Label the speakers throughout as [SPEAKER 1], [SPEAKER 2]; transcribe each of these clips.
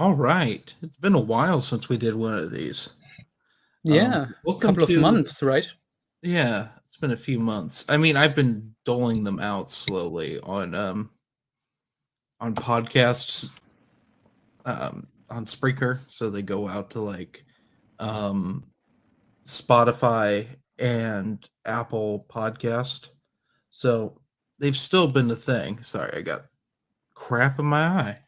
[SPEAKER 1] All right. It's been a while since we did one of these.
[SPEAKER 2] Yeah,
[SPEAKER 1] Welcome
[SPEAKER 2] couple of
[SPEAKER 1] to,
[SPEAKER 2] months, right?
[SPEAKER 1] yeah, it's been a few months. I mean, I've been doling them out slowly on podcasts on Spreaker, so they go out to like um Spotify and Apple Podcast. So they've still been a thing. Sorry, I got crap in my eye.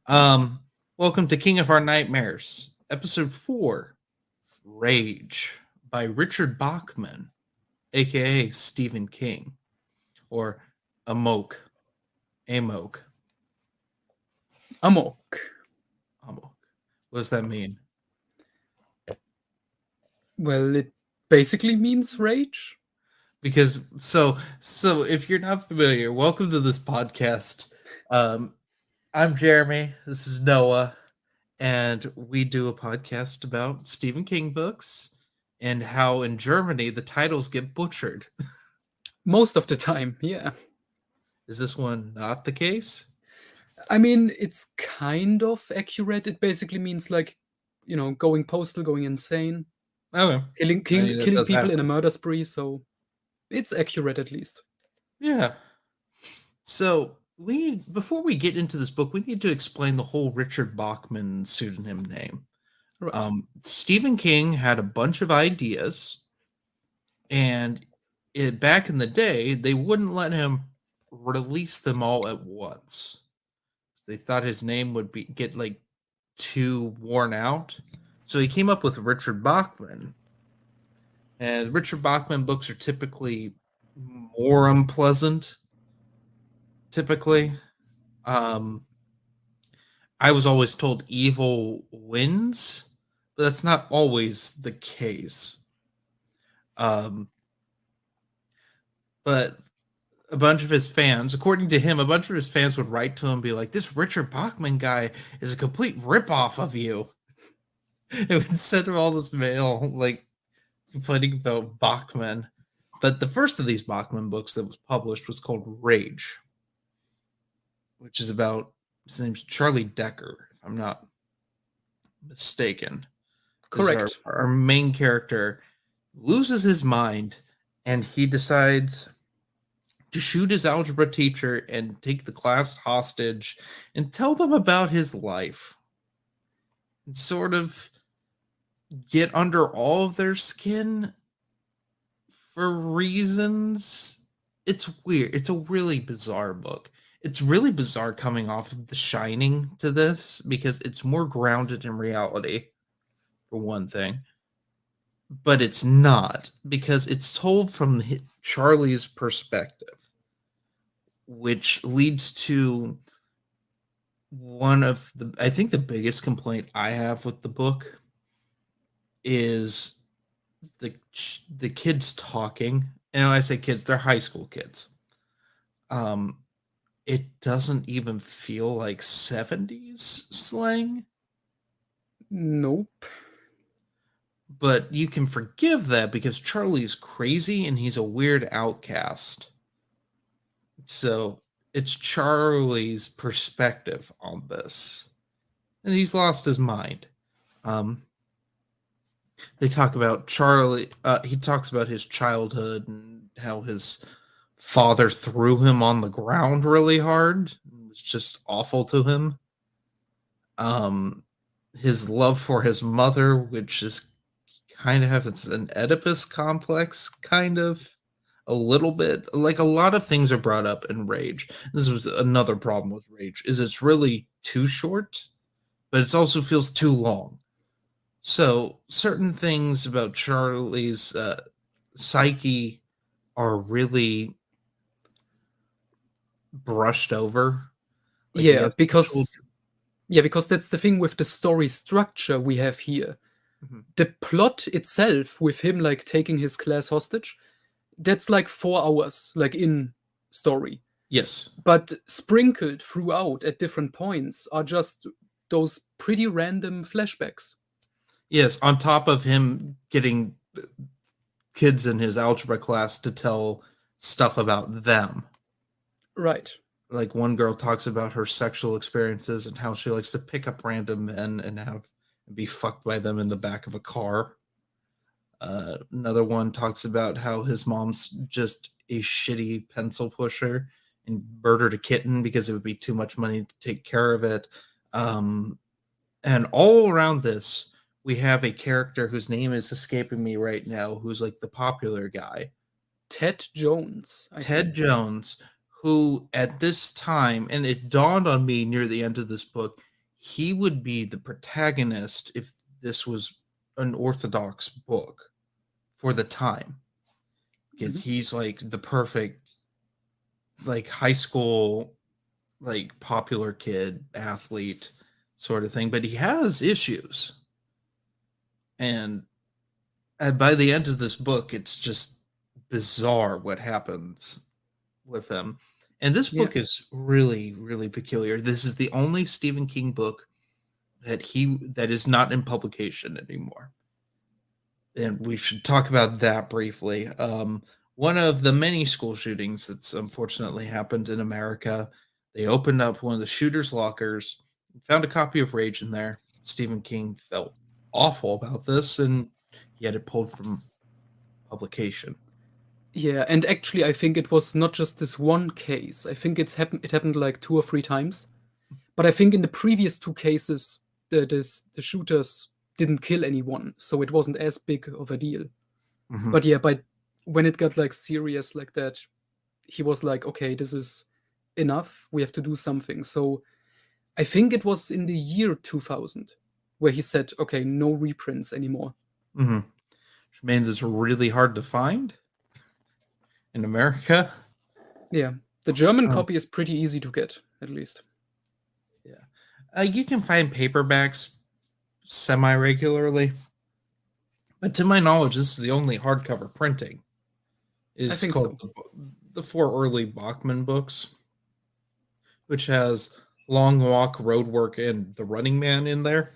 [SPEAKER 1] Um Welcome to King of Our Nightmares, episode 4. Rage by Richard Bachman, aka Stephen King, or Amok. Amok.
[SPEAKER 2] Amok.
[SPEAKER 1] Amok. What does that mean?
[SPEAKER 2] Well, it basically means rage.
[SPEAKER 1] Because so if you're not familiar, welcome to this podcast. Um, I'm Jeremy. This is Noah, and we do a podcast about Stephen King books and how in Germany the titles get butchered.
[SPEAKER 2] Most of the time, yeah.
[SPEAKER 1] Is this one not the case?
[SPEAKER 2] I mean, it's kind of accurate. It basically means like, going postal, going insane,
[SPEAKER 1] Okay.
[SPEAKER 2] killing
[SPEAKER 1] I
[SPEAKER 2] kill,
[SPEAKER 1] mean, that
[SPEAKER 2] killing
[SPEAKER 1] does
[SPEAKER 2] people in a
[SPEAKER 1] happen.
[SPEAKER 2] murder spree. So it's accurate at least.
[SPEAKER 1] Yeah. So we before we get into this book, we need to explain the whole Richard Bachman pseudonym name.
[SPEAKER 2] Right.
[SPEAKER 1] Stephen King had a bunch of ideas, and back in the day, they wouldn't let him release them all at once. They thought his name would be get like too worn out. So he came up with Richard Bachman. And Richard Bachman books are typically more unpleasant, typically. Um, I was always told evil wins, but that's not always the case. Um, but a bunch of his fans, according to him, a bunch of his fans would write to him and be like, "This Richard Bachman guy is a complete ripoff of you." It would send him all this mail, like complaining about Bachman. But the first of these Bachman books that was published was called Rage, which is about his name's Charlie Decker, if I'm not mistaken. Is
[SPEAKER 2] Correct.
[SPEAKER 1] our main character loses his mind, and he decides to shoot his algebra teacher and take the class hostage and tell them about his life and sort of get under all of their skin for reasons. It's weird. It's a really bizarre book. It's really bizarre coming off of The Shining to this because it's more grounded in reality, for one thing. But it's not because it's told from Charlie's perspective, which leads to one of the, I think the biggest complaint I have with the book is the kids talking. And when I say kids, they're high school kids. Um, it doesn't even feel like 70s slang,
[SPEAKER 2] Nope.
[SPEAKER 1] but you can forgive that because Charlie's crazy and he's a weird outcast. So it's Charlie's perspective on this. And he's lost his mind. Um, they talk about Charlie, he talks about his childhood and how his father threw him on the ground really hard. It was just awful to him. Um, his love for his mother, which is kind of has an Oedipus complex, kind of a little bit. Like a lot of things are brought up in Rage. This was another problem with Rage is it's really too short, but it also feels too long. So certain things about Charlie's psyche are really brushed over. Like he
[SPEAKER 2] Yeah,
[SPEAKER 1] has
[SPEAKER 2] because
[SPEAKER 1] children.
[SPEAKER 2] yeah, because that's the thing with the story structure we have here.
[SPEAKER 1] Mhm.
[SPEAKER 2] The plot itself with him like taking his class hostage, that's like 4 hours, like in story.
[SPEAKER 1] Yes.
[SPEAKER 2] But sprinkled throughout at different points are just those pretty random flashbacks.
[SPEAKER 1] Yes. On top of him getting kids in his algebra class to tell stuff about them.
[SPEAKER 2] Right.
[SPEAKER 1] Like one girl talks about her sexual experiences and how she likes to pick up random men and have be fucked by them in the back of a car. Another one talks about how his mom's just a shitty pencil pusher and murdered a kitten because it would be too much money to take care of it. Um, and all around this, we have a character whose name is escaping me right now, who's like the popular guy,
[SPEAKER 2] Ted Jones, I
[SPEAKER 1] Ted
[SPEAKER 2] think.
[SPEAKER 1] Jones, who at this time, and it dawned on me near the end of this book, he would be the protagonist if this was an orthodox book for the time, because
[SPEAKER 2] Mhm.
[SPEAKER 1] he's like the perfect like high school like popular kid athlete sort of thing, but he has issues. And by the end of this book, it's just bizarre what happens with him. And this
[SPEAKER 2] Yeah.
[SPEAKER 1] book is really, really peculiar. This is the only Stephen King book that is not in publication anymore. And we should talk about that briefly. One of the many school shootings that's unfortunately happened in America, they opened up one of the shooter's lockers, found a copy of Rage in there. Stephen King felt awful about this, and he had it pulled from publication.
[SPEAKER 2] Yeah, and actually I think it was not just this one case. I think it happened like 2 or 3 times. But I think in the previous two cases, the shooters didn't kill anyone, so it wasn't as big of a deal.
[SPEAKER 1] Mhm.
[SPEAKER 2] But yeah, by when it got like serious like that, he was like, okay, this is enough. We have to do something. So I think it was in the year 2000 where he said, okay, no reprints anymore.
[SPEAKER 1] Mhm. Which made this really hard to find in America.
[SPEAKER 2] Yeah, the German
[SPEAKER 1] Oh,
[SPEAKER 2] copy is pretty easy to get, at least.
[SPEAKER 1] yeah. You can find paperbacks semi regularly, but to my knowledge, this is the only hardcover printing.
[SPEAKER 2] I
[SPEAKER 1] Is
[SPEAKER 2] think
[SPEAKER 1] called
[SPEAKER 2] so.
[SPEAKER 1] the four early Bachman books, which has Long Walk, Road Work, and The Running Man in there.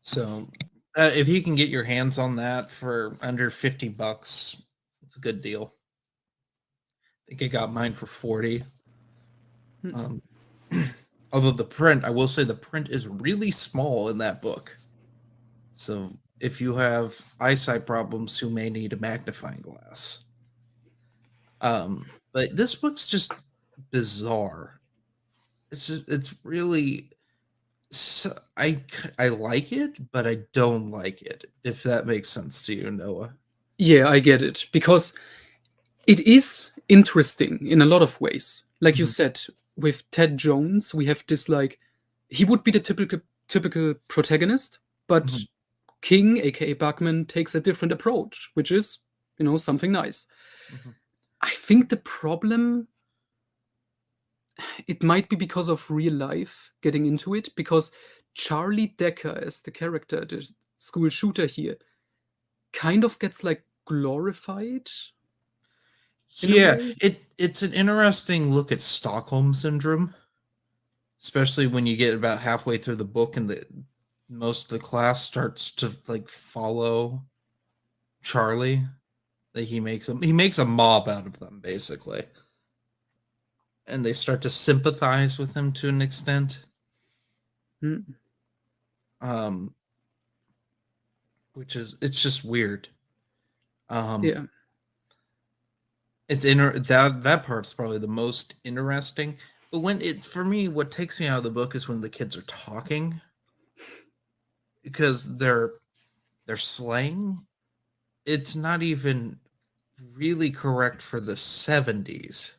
[SPEAKER 1] So if you can get your hands on that for under $50, it's a good deal. I think I got mine for 40.
[SPEAKER 2] Hmm.
[SPEAKER 1] Um, although the print, I will say the print is really small in that book. So if you have eyesight problems, you may need a magnifying glass. But this book's just bizarre. It's really I like it, but I don't like it. If that makes sense to you, Noah.
[SPEAKER 2] Yeah, I get it. Because it is interesting in a lot of ways. Like you
[SPEAKER 1] Mhm,
[SPEAKER 2] said, with Ted Jones, we have this like he would be the typical protagonist, but
[SPEAKER 1] mhm,
[SPEAKER 2] King, aka Bachman, takes a different approach, which is, something nice.
[SPEAKER 1] mhm,
[SPEAKER 2] I think the problem it might be because of real life getting into it, because Charlie Decker as the character, the school shooter here, kind of gets like glorified in a
[SPEAKER 1] Yeah,
[SPEAKER 2] way.
[SPEAKER 1] it's an interesting look at Stockholm syndrome, especially when you get about halfway through the book and the most of the class starts to like follow Charlie. That he makes a mob out of them basically, and they start to sympathize with him to an extent.
[SPEAKER 2] Mm,
[SPEAKER 1] Um, which is it's just weird. Um,
[SPEAKER 2] yeah.
[SPEAKER 1] that part's probably the most interesting. But when it for me, what takes me out of the book is when the kids are talking because their slang. It's not even really correct for the 70s.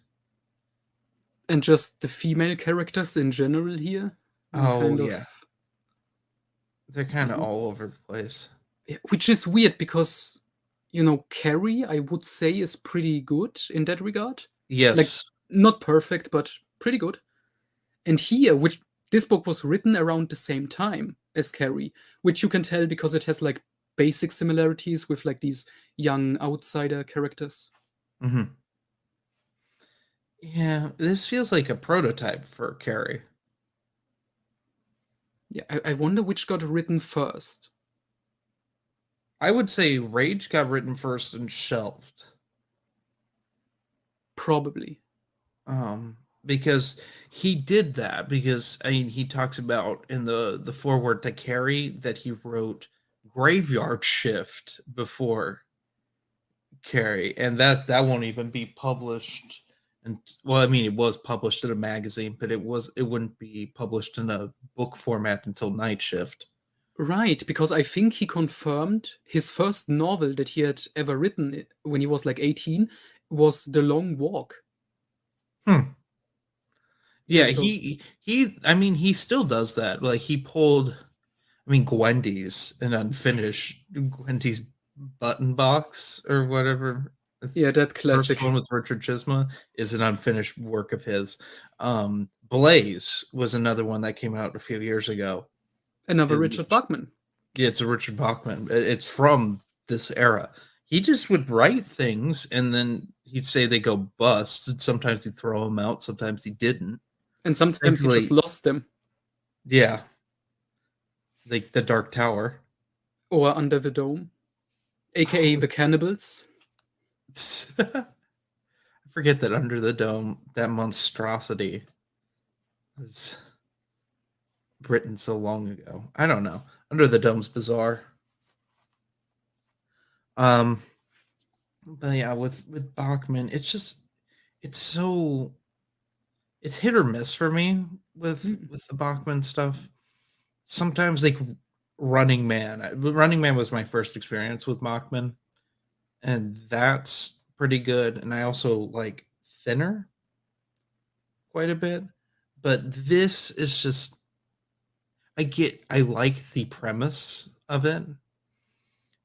[SPEAKER 2] And just the female characters in general here,
[SPEAKER 1] Oh
[SPEAKER 2] kind of,
[SPEAKER 1] yeah, they're kind of all over the place.
[SPEAKER 2] yeah, which is weird because Carrie, I would say, is pretty good in that regard. Like,
[SPEAKER 1] Yes.
[SPEAKER 2] not perfect, but pretty good. And here, which this book was written around the same time as Carrie, which you can tell because it has like basic similarities with like these young outsider characters.
[SPEAKER 1] Hmm. Yeah, this feels like a prototype for Carrie.
[SPEAKER 2] Yeah, I wonder which got written first.
[SPEAKER 1] I would say Rage got written first and shelved.
[SPEAKER 2] Probably.
[SPEAKER 1] Because he did that because I mean he talks about in the foreword to Carrie that he wrote Graveyard Shift before Carrie, and that won't even be published. And well, I mean, it was published in a magazine, but it wouldn't be published in a book format until Night Shift.
[SPEAKER 2] Right, because I think he confirmed his first novel that he had ever written when he was like 18 was The Long Walk.
[SPEAKER 1] Hmm. Yeah,
[SPEAKER 2] So
[SPEAKER 1] he. I mean, he still does that. Like he pulled. I mean, Gwendy's button box or whatever.
[SPEAKER 2] yeah, that
[SPEAKER 1] The first
[SPEAKER 2] classic.
[SPEAKER 1] one with Richard Chisma is an unfinished work of his. Blaze was another one that came out a few years ago.
[SPEAKER 2] Another Richard Bachman.
[SPEAKER 1] Yeah, it's a Richard Bachman. It's from this era. He just would write things and then he'd say they go bust. And sometimes he'd throw them out, sometimes he didn't.
[SPEAKER 2] And sometimes he just
[SPEAKER 1] Thankfully,
[SPEAKER 2] lost them.
[SPEAKER 1] yeah, like the Dark Tower.
[SPEAKER 2] Or Under the Dome, aka The Cannibals.
[SPEAKER 1] I forget that Under the Dome, that monstrosity, was written so long ago. I don't know. Under the Dome's bizarre. But yeah, with Bachman, it's so it's hit or miss for me with the Bachman stuff. Sometimes like Running Man was my first experience with Bachman, and that's pretty good. And I also like Thinner quite a bit, but this is just I like the premise of it.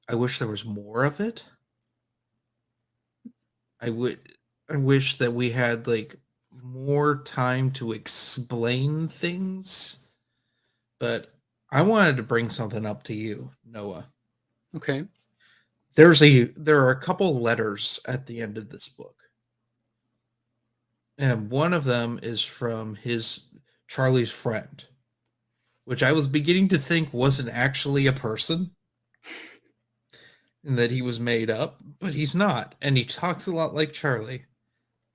[SPEAKER 1] I wish there was more of it. I wish that we had like more time to explain things, but I wanted to bring something up to you, Noah.
[SPEAKER 2] Okay.
[SPEAKER 1] There are a couple letters at the end of this book. And one of them is from his Charlie's friend, which I was beginning to think wasn't actually a person and that he was made up, but he's not. And he talks a lot like Charlie.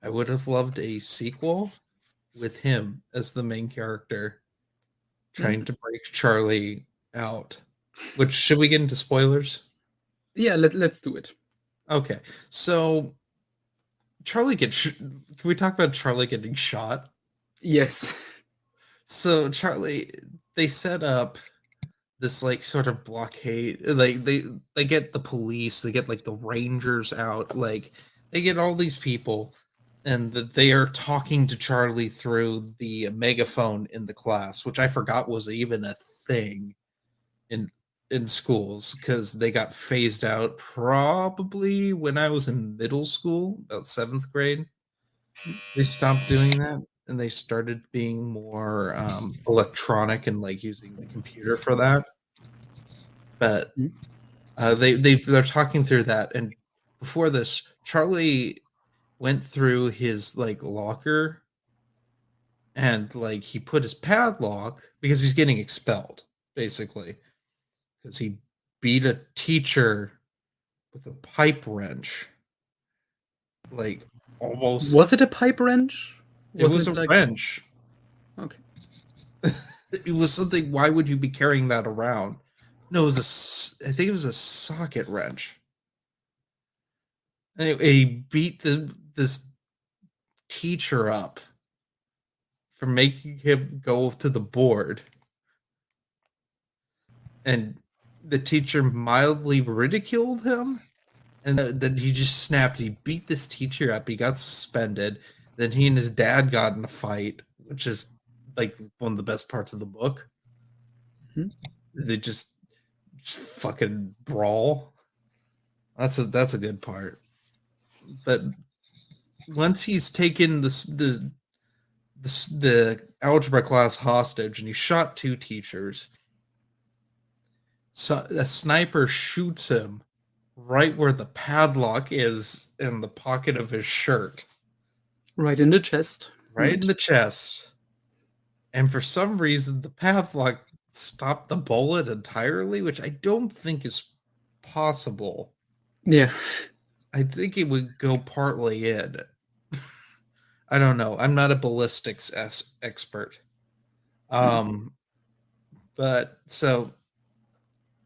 [SPEAKER 1] I would have loved a sequel with him as the main character trying to break Charlie out. Which, should we get into spoilers?
[SPEAKER 2] Yeah, let's do it.
[SPEAKER 1] Okay. So Charlie can we talk about Charlie getting shot?
[SPEAKER 2] Yes.
[SPEAKER 1] So Charlie, they set up this like sort of blockade. Like they get the police, they get like the Rangers out, like they get all these people, and they are talking to Charlie through the megaphone in the class, which I forgot was even a thing in schools because they got phased out probably when I was in middle school, about 7th grade. They stopped doing that and they started being more electronic and like using the computer for that. But they're talking through that, and before this, Charlie went through his like locker and like he put his padlock because he's getting expelled basically because he beat a teacher with a pipe wrench, like almost.
[SPEAKER 2] Was it a pipe wrench?
[SPEAKER 1] It was a wrench.
[SPEAKER 2] Okay.
[SPEAKER 1] It was something. Why would you be carrying that around? No, it was I think it was a socket wrench. Anyway, he beat this teacher up for making him go to the board, and the teacher mildly ridiculed him, and then he just snapped. He beat this teacher up. He got suspended. Then he and his dad got in a fight, which is like one of the best parts of the book. They just fucking brawl. That's a good part. But once he's taken the algebra class hostage and he shot 2 teachers, so a sniper shoots him right where the padlock is in the pocket of his shirt.
[SPEAKER 2] Right in the chest.
[SPEAKER 1] Right in the chest. And for some reason, the padlock stopped the bullet entirely, which I don't think is possible.
[SPEAKER 2] Yeah.
[SPEAKER 1] I think it would go partly in. I don't know. I'm not a ballistics expert. Um, but so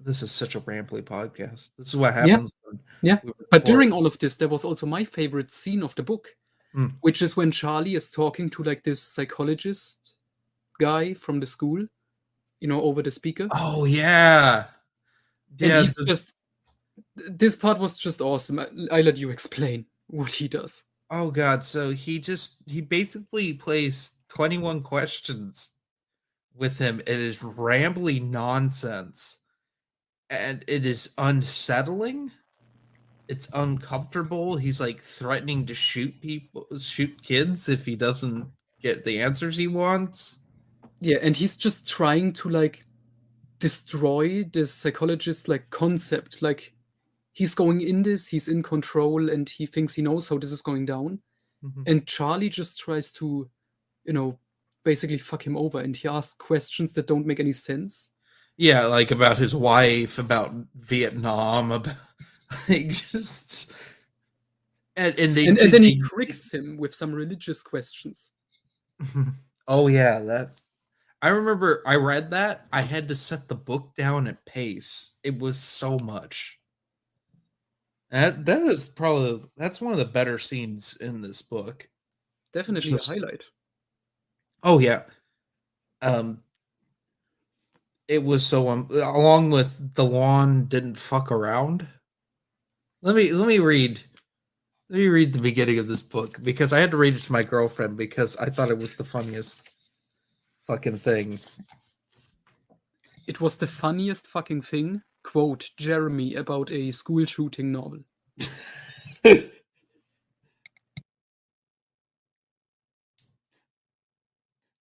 [SPEAKER 1] this is such a rambly podcast. This is what
[SPEAKER 2] Yeah,
[SPEAKER 1] happens when
[SPEAKER 2] yeah.
[SPEAKER 1] we
[SPEAKER 2] But
[SPEAKER 1] record.
[SPEAKER 2] during all of this, there was also my favorite scene of the book,
[SPEAKER 1] Hmm.
[SPEAKER 2] which is when Charlie is talking to like this psychologist guy from the school, over the speaker.
[SPEAKER 1] Oh yeah,
[SPEAKER 2] And
[SPEAKER 1] yeah.
[SPEAKER 2] he's just, this part was just awesome. I let you explain what he does.
[SPEAKER 1] Oh god. So he basically plays 21 questions with him. It is rambly nonsense, and it is unsettling. It's uncomfortable. He's like threatening to shoot kids if he doesn't get the answers he wants.
[SPEAKER 2] Yeah, and he's just trying to like destroy this psychologist like concept. Like he's going in this, he's in control, and he thinks he knows how this is going down.
[SPEAKER 1] Mhm.
[SPEAKER 2] And Charlie just tries to, basically fuck him over, and he asks questions that don't make any sense.
[SPEAKER 1] Yeah, like about his wife, about Vietnam, about like just and
[SPEAKER 2] And then he tricks him with some religious questions.
[SPEAKER 1] oh yeah, that I remember I read that. I had to set the book down at pace. It was so much. That is probably that's one of the better scenes in this book.
[SPEAKER 2] Definitely
[SPEAKER 1] Just
[SPEAKER 2] a highlight.
[SPEAKER 1] oh yeah. Um it was so along with the lawn didn't fuck around. Let me read the beginning of this book because I had to read it to my girlfriend because I thought it was the funniest fucking thing.
[SPEAKER 2] It was the funniest fucking thing, quote Jeremy, about a school shooting novel.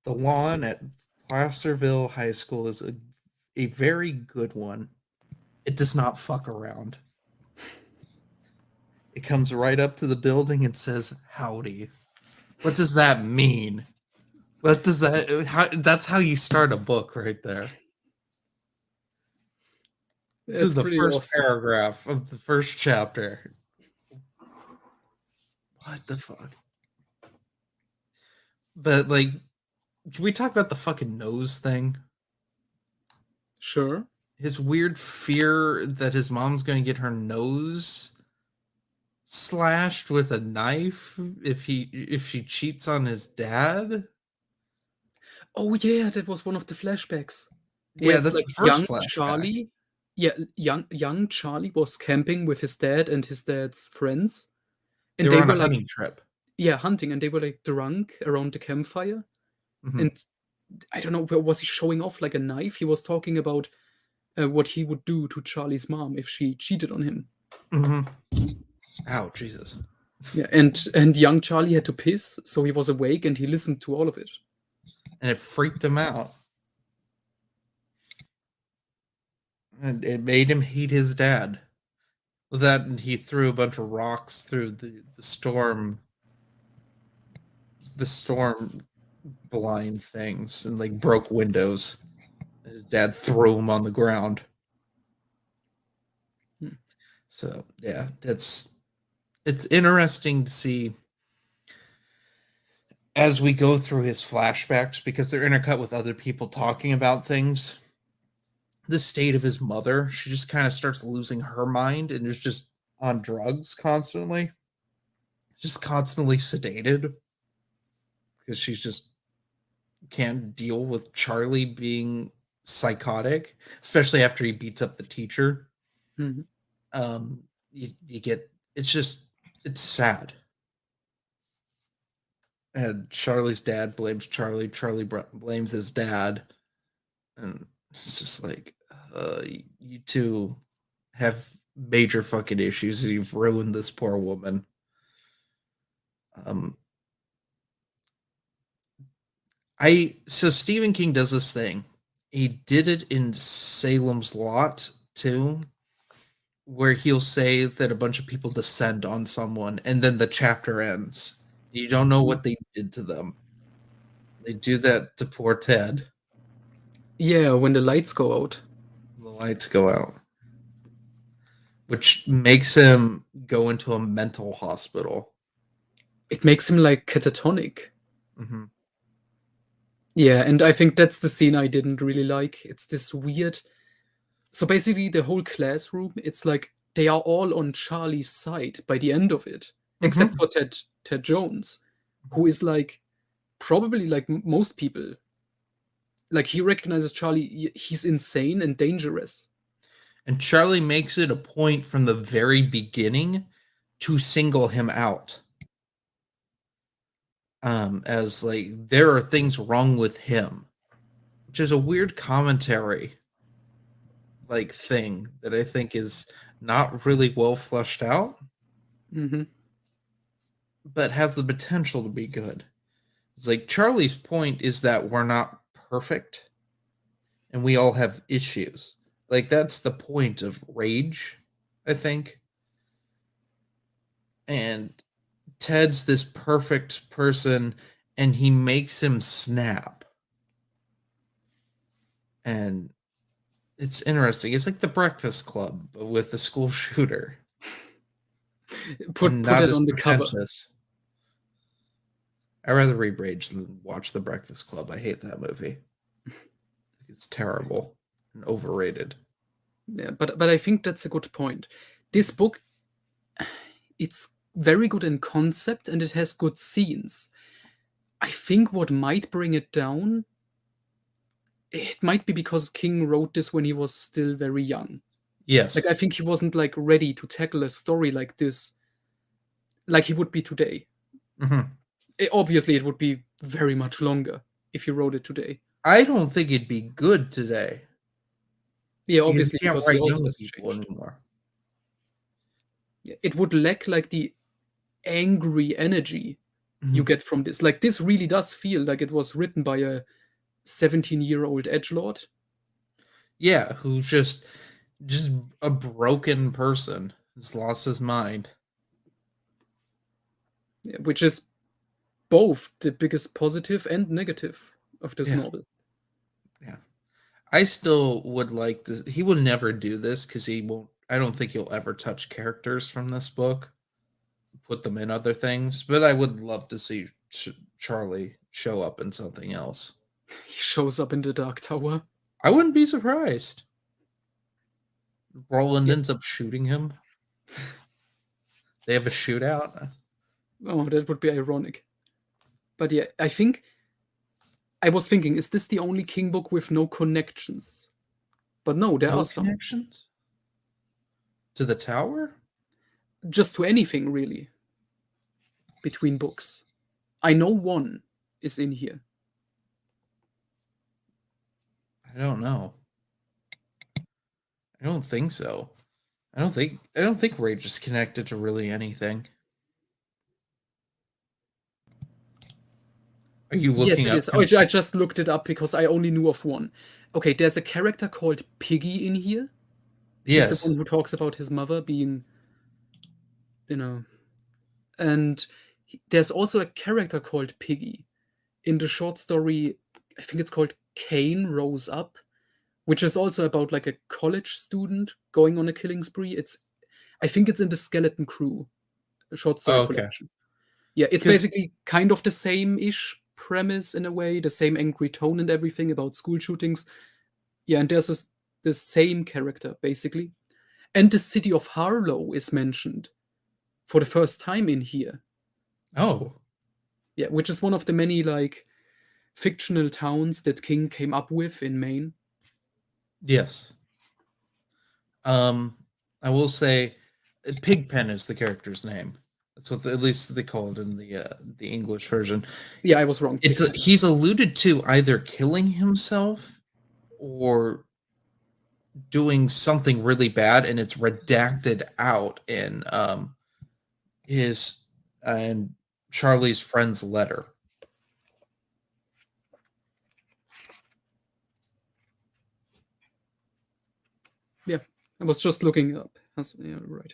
[SPEAKER 1] The lawn at Placerville High School is a very good one. It does not fuck around. It comes right up to the building and says, "Howdy." What does that mean? What does that? That's how you start a book, right there. This is
[SPEAKER 2] It's
[SPEAKER 1] the
[SPEAKER 2] pretty
[SPEAKER 1] first
[SPEAKER 2] awesome.
[SPEAKER 1] paragraph of the first chapter. What the fuck? But like, can we talk about the fucking nose thing?
[SPEAKER 2] Sure.
[SPEAKER 1] His weird fear that his mom's going to get her nose slashed with a knife if she cheats on his dad.
[SPEAKER 2] Oh yeah, that was one of the flashbacks
[SPEAKER 1] Yeah,
[SPEAKER 2] with
[SPEAKER 1] that's
[SPEAKER 2] like
[SPEAKER 1] the
[SPEAKER 2] young
[SPEAKER 1] first flashback.
[SPEAKER 2] Charlie. Yeah, young Charlie was camping with his dad and his dad's friends,
[SPEAKER 1] They
[SPEAKER 2] and
[SPEAKER 1] were
[SPEAKER 2] they
[SPEAKER 1] on a
[SPEAKER 2] were like,
[SPEAKER 1] hunting trip.
[SPEAKER 2] yeah, hunting, and they were like drunk around the campfire.
[SPEAKER 1] Mhm.
[SPEAKER 2] And I don't know, was he showing off like a knife? He was talking about what he would do to Charlie's mom if she cheated on him.
[SPEAKER 1] Mhm. Ow, Jesus.
[SPEAKER 2] Yeah, and young Charlie had to piss, so he was awake and he listened to all of it.
[SPEAKER 1] And it freaked him out. And it made him hate his dad. With that, and he threw a bunch of rocks through the storm blind things, and like broke windows. His dad threw him on the ground.
[SPEAKER 2] Hmm.
[SPEAKER 1] So yeah, it's interesting to see as we go through his flashbacks because they're intercut with other people talking about things. The state of his mother, she just kind of starts losing her mind and is just on drugs constantly. Just constantly sedated because she's just can't deal with Charlie being psychotic, especially after he beats up the teacher.
[SPEAKER 2] Mhm.
[SPEAKER 1] You get it's sad. And Charlie's dad blames Charlie. Charlie blames his dad, and it's just like, you two have major fucking issues. You've ruined this poor woman. Um, so Stephen King does this thing. He did it in Salem's Lot too, where he'll say that a bunch of people descend on someone, and then the chapter ends. You don't know what they did to them. They do that to poor Ted.
[SPEAKER 2] Yeah, when the lights go out.
[SPEAKER 1] The lights go out, which makes him go into a mental hospital.
[SPEAKER 2] it makes him like catatonic.
[SPEAKER 1] Mhm.
[SPEAKER 2] Yeah, and I think that's the scene I didn't really like. It's this weird. So basically, the whole classroom, it's like they are all on Charlie's side by the end of it, except
[SPEAKER 1] Mhm.
[SPEAKER 2] for Ted Jones, who is like probably like most people. Like he recognizes Charlie. He's insane and dangerous.
[SPEAKER 1] And Charlie makes it a point from the very beginning to single him out. As like there are things wrong with him, which is a weird commentary like thing that I think is not really well fleshed out,
[SPEAKER 2] Hmm.
[SPEAKER 1] but has the potential to be good. It's like Charlie's point is that we're not perfect and we all have issues. Like that's the point of rage, I think. And Ted's this perfect person and he makes him snap. And it's interesting. It's like the Breakfast Club but with the school shooter
[SPEAKER 2] Put
[SPEAKER 1] and
[SPEAKER 2] put
[SPEAKER 1] not
[SPEAKER 2] it
[SPEAKER 1] as
[SPEAKER 2] on the cover.
[SPEAKER 1] pretentious. I'd rather read Rage than watch The Breakfast Club. I hate that movie. It's terrible and overrated.
[SPEAKER 2] Yeah, but I think that's a good point. This book, it's very good in concept and it has good scenes. I think what might bring it down, it might be because King wrote this when he was still very young. Like
[SPEAKER 1] Yes.
[SPEAKER 2] I think he wasn't like ready to tackle a story like this, like he would be today.
[SPEAKER 1] Mhm.
[SPEAKER 2] Obviously, it would be very much longer if he wrote it today.
[SPEAKER 1] I don't think it'd be good today
[SPEAKER 2] Yeah,
[SPEAKER 1] because you
[SPEAKER 2] obviously
[SPEAKER 1] can't
[SPEAKER 2] because he
[SPEAKER 1] write
[SPEAKER 2] also
[SPEAKER 1] young
[SPEAKER 2] has
[SPEAKER 1] people
[SPEAKER 2] changed.
[SPEAKER 1] anymore.
[SPEAKER 2] Yeah, it would lack like the angry energy you
[SPEAKER 1] Mhm.
[SPEAKER 2] get from this. Like this really does feel like it was written by a 17-year-old edgelord.
[SPEAKER 1] Yeah, who's just a broken person. Has lost his mind.
[SPEAKER 2] Which is both the biggest positive and negative of this
[SPEAKER 1] Yeah.
[SPEAKER 2] novel.
[SPEAKER 1] Yeah. I still would like to. He will never do this because he won't. I don't think he'll ever touch characters from this book, put them in other things. But I would love to see Charlie show up in something else.
[SPEAKER 2] He shows up in the Dark Tower.
[SPEAKER 1] I wouldn't be surprised. Roland
[SPEAKER 2] Yeah.
[SPEAKER 1] ends up shooting him. They have a shootout.
[SPEAKER 2] Oh, that would be ironic. But yeah, I think I was thinking, is this the only King book with no connections? But no, there
[SPEAKER 1] No
[SPEAKER 2] are some.
[SPEAKER 1] connections to the tower.
[SPEAKER 2] Just to anything, really, between books. I know one is in here.
[SPEAKER 1] I don't know. I don't think so. I don't think Rage is connected to really anything. Are you
[SPEAKER 2] Yes,
[SPEAKER 1] looking
[SPEAKER 2] it
[SPEAKER 1] up
[SPEAKER 2] is. Oh, I just looked it up because I only knew of one. Okay, there's a character called Piggy in here. He's the
[SPEAKER 1] Yes.
[SPEAKER 2] one who talks about his mother being, you know, and there's also a character called Piggy in the short story. I think it's called Cain Rose Up, which is also about like a college student going on a killing spree. I think it's in the Skeleton Crew, a short story
[SPEAKER 1] Oh, okay.
[SPEAKER 2] collection. Yeah, it's
[SPEAKER 1] Because
[SPEAKER 2] basically kind of the same-ish premise in a way, the same angry tone and everything about school shootings. Yeah, and there's the same character basically. And the city of Harlow is mentioned for the first time in here.
[SPEAKER 1] oh
[SPEAKER 2] Yeah, which is one of the many like fictional towns that King came up with in Maine.
[SPEAKER 1] yes, I will say, Pigpen is the character's name. That's what at least they call it in the English version.
[SPEAKER 2] Yeah, I was wrong. Pigpen.
[SPEAKER 1] He's alluded to either killing himself or doing something really bad, and it's redacted out in his and Charlie's friend's letter.
[SPEAKER 2] Yeah, I was just looking it up. Yeah, right.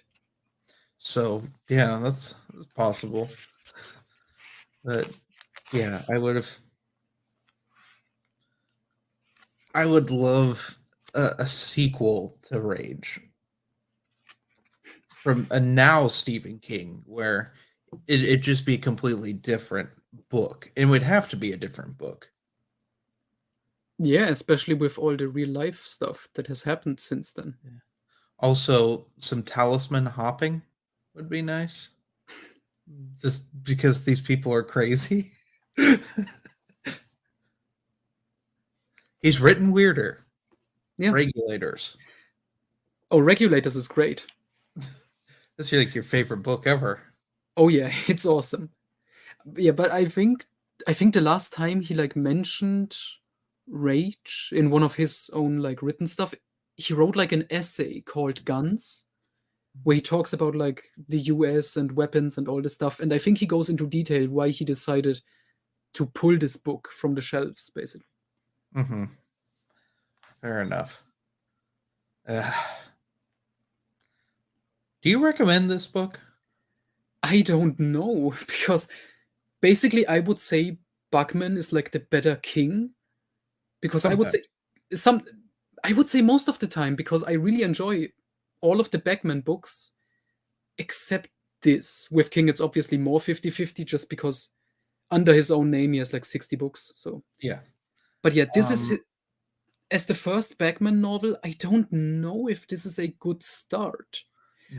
[SPEAKER 1] So yeah, that's possible. But yeah, I would love a sequel to Rage from a now Stephen King, where It'd just be a completely different book. It would have to be a different book.
[SPEAKER 2] Yeah, especially with all the real life stuff that has happened since then.
[SPEAKER 1] Yeah. Also, some talisman hopping would be nice. Just because these people are crazy. He's written weirder.
[SPEAKER 2] Yeah.
[SPEAKER 1] Regulators.
[SPEAKER 2] Oh, Regulators is great.
[SPEAKER 1] That's like your favorite book ever.
[SPEAKER 2] Oh yeah, it's awesome. Yeah, but I think the last time he like mentioned rage in one of his own like written stuff, he wrote like an essay called Guns, where he talks about like the US and weapons and all this stuff. And I think he goes into detail why he decided to pull this book from the shelves, basically.
[SPEAKER 1] Mm-hmm. Fair enough. Do you recommend this book?
[SPEAKER 2] I don't know, because basically I would say Bachman is like the better king, because
[SPEAKER 1] Sometimes.
[SPEAKER 2] I would say most of the time, because I really enjoy all of the Bachman books except this. With King it's obviously more 50-50, just because under his own name he has like 60 books. So
[SPEAKER 1] Yeah.
[SPEAKER 2] but yeah, this is
[SPEAKER 1] Um,
[SPEAKER 2] as the first Bachman novel, I don't know if this is a good start.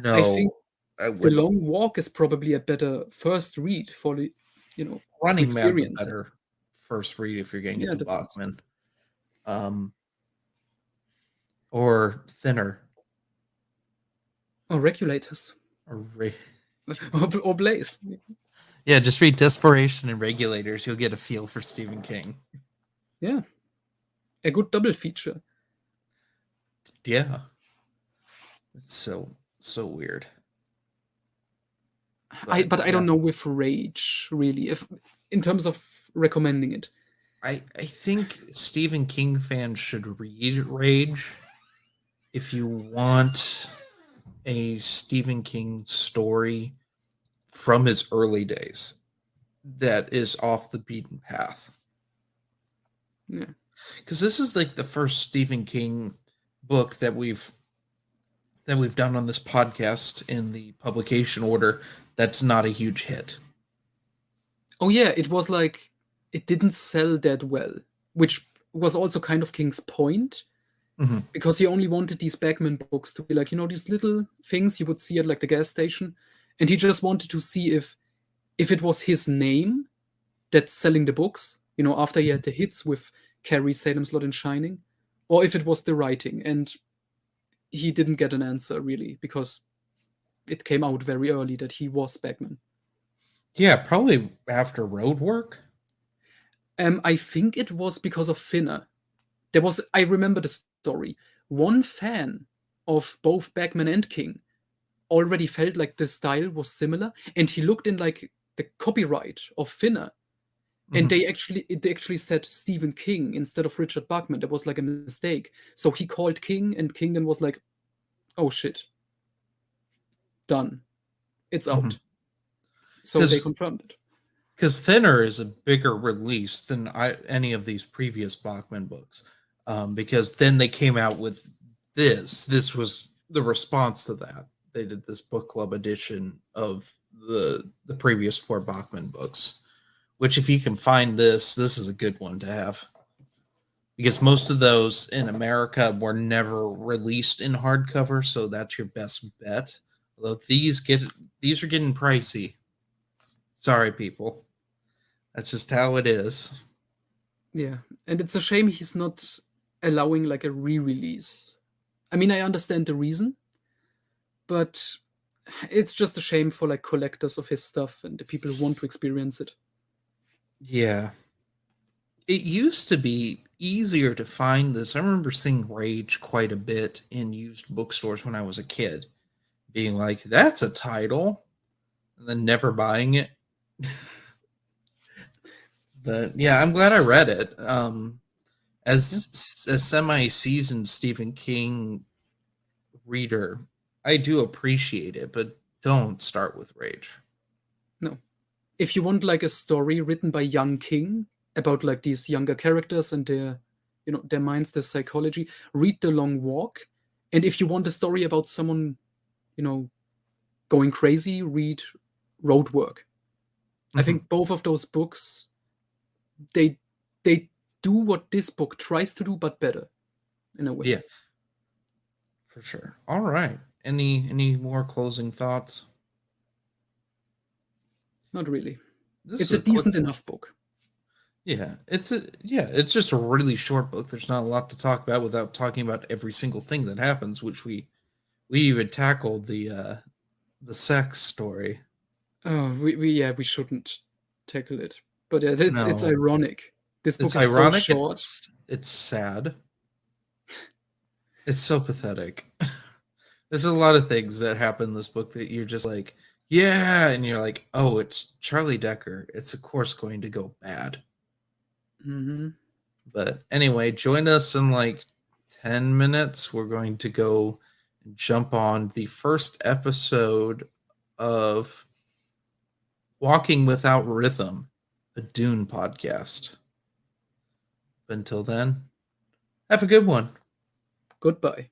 [SPEAKER 2] I think
[SPEAKER 1] no, I
[SPEAKER 2] The
[SPEAKER 1] wouldn't.
[SPEAKER 2] Long Walk is probably a better first read for the, to
[SPEAKER 1] Running Man's a
[SPEAKER 2] experience it.
[SPEAKER 1] better first read if you're getting
[SPEAKER 2] Yeah,
[SPEAKER 1] into
[SPEAKER 2] that's nice.
[SPEAKER 1] Bachman. Um, or Thinner.
[SPEAKER 2] Oh, Regulators.
[SPEAKER 1] Or Ra-
[SPEAKER 2] Or Blaze.
[SPEAKER 1] yeah, just read Desperation and Regulators. You'll get a feel for Stephen King.
[SPEAKER 2] Yeah, a good double feature.
[SPEAKER 1] Yeah. It's so weird.
[SPEAKER 2] But I
[SPEAKER 1] Yeah,
[SPEAKER 2] don't know with Rage really, if in terms of recommending it.
[SPEAKER 1] I think Stephen King fans should read Rage if you want a Stephen King story from his early days that is off the beaten path.
[SPEAKER 2] Yeah.
[SPEAKER 1] Because this is like the first Stephen King book that we've done on this podcast in the publication order that's not a huge hit.
[SPEAKER 2] Oh yeah, it was like it didn't sell that well, which was also kind of King's point,
[SPEAKER 1] Mhm.
[SPEAKER 2] because he only wanted these Bachman books to be like, these little things you would see at like the gas station, and he just wanted to see if it was his name that's selling the books, after he had the hits with Carrie, Salem's Lot, and Shining, or if it was the writing. And he didn't get an answer really, because it came out very early that he was Bachman.
[SPEAKER 1] Yeah, probably after Road Work.
[SPEAKER 2] I think it was because of Finner. I remember the story. One fan of both Bachman and King already felt like the style was similar, and he looked in like the copyright of Finner, and
[SPEAKER 1] Mhm.
[SPEAKER 2] they actually said Stephen King instead of Richard Bachman. That was like a mistake. So he called King, and King then was like, "Oh shit, done, it's
[SPEAKER 1] Mhm.
[SPEAKER 2] out." So they
[SPEAKER 1] Because
[SPEAKER 2] confirmed it.
[SPEAKER 1] Thinner is a bigger release than any of these previous Bachman books, because then they came out with this. This was the response to that. They did this book club edition of the previous four Bachman books. Which, if you can find this is a good one to have, because most of those in America were never released in hardcover, so that's your best bet. Although these are getting pricey. Sorry, people. That's just how it is.
[SPEAKER 2] Yeah, and it's a shame he's not allowing like a re-release. I mean, I understand the reason, but it's just a shame for like collectors of his stuff and the people who want to experience it.
[SPEAKER 1] Yeah. It used to be easier to find this. I remember seeing Rage quite a bit in used bookstores when I was a kid, being like, that's a title, and then never buying it. But yeah, I'm glad I read it.
[SPEAKER 2] Yeah.
[SPEAKER 1] As a semi-seasoned Stephen King reader, I do appreciate it, but don't start with Rage.
[SPEAKER 2] No. If you want like a story written by young King about like these younger characters and their minds, their psychology, read The Long Walk. And if you want a story about someone, you know, going crazy, read road work. I
[SPEAKER 1] Mhm.
[SPEAKER 2] think both of those books, they do what this book tries to do, but better, in a way.
[SPEAKER 1] Yeah, for sure. All right. Any more closing thoughts?
[SPEAKER 2] Not really.
[SPEAKER 1] This
[SPEAKER 2] It's
[SPEAKER 1] is
[SPEAKER 2] a
[SPEAKER 1] a quick
[SPEAKER 2] decent
[SPEAKER 1] one.
[SPEAKER 2] enough book.
[SPEAKER 1] Yeah, it's just a really short book. There's not a lot to talk about without talking about every single thing that happens, which we even tackled the sex story.
[SPEAKER 2] Oh, we shouldn't tackle it. But yeah, it's
[SPEAKER 1] No,
[SPEAKER 2] ironic. This book
[SPEAKER 1] it's
[SPEAKER 2] is so
[SPEAKER 1] ironic.
[SPEAKER 2] short.
[SPEAKER 1] It's sad. It's so pathetic. There's a lot of things that happen in this book that you're just like, yeah, and you're like, oh, it's Charlie Decker. It's of course going to go bad.
[SPEAKER 2] Hmm.
[SPEAKER 1] But anyway, join us in like 10 minutes. We're going to go and jump on the first episode of Walking Without Rhythm, a Dune podcast. But until then, have a good one.
[SPEAKER 2] Goodbye.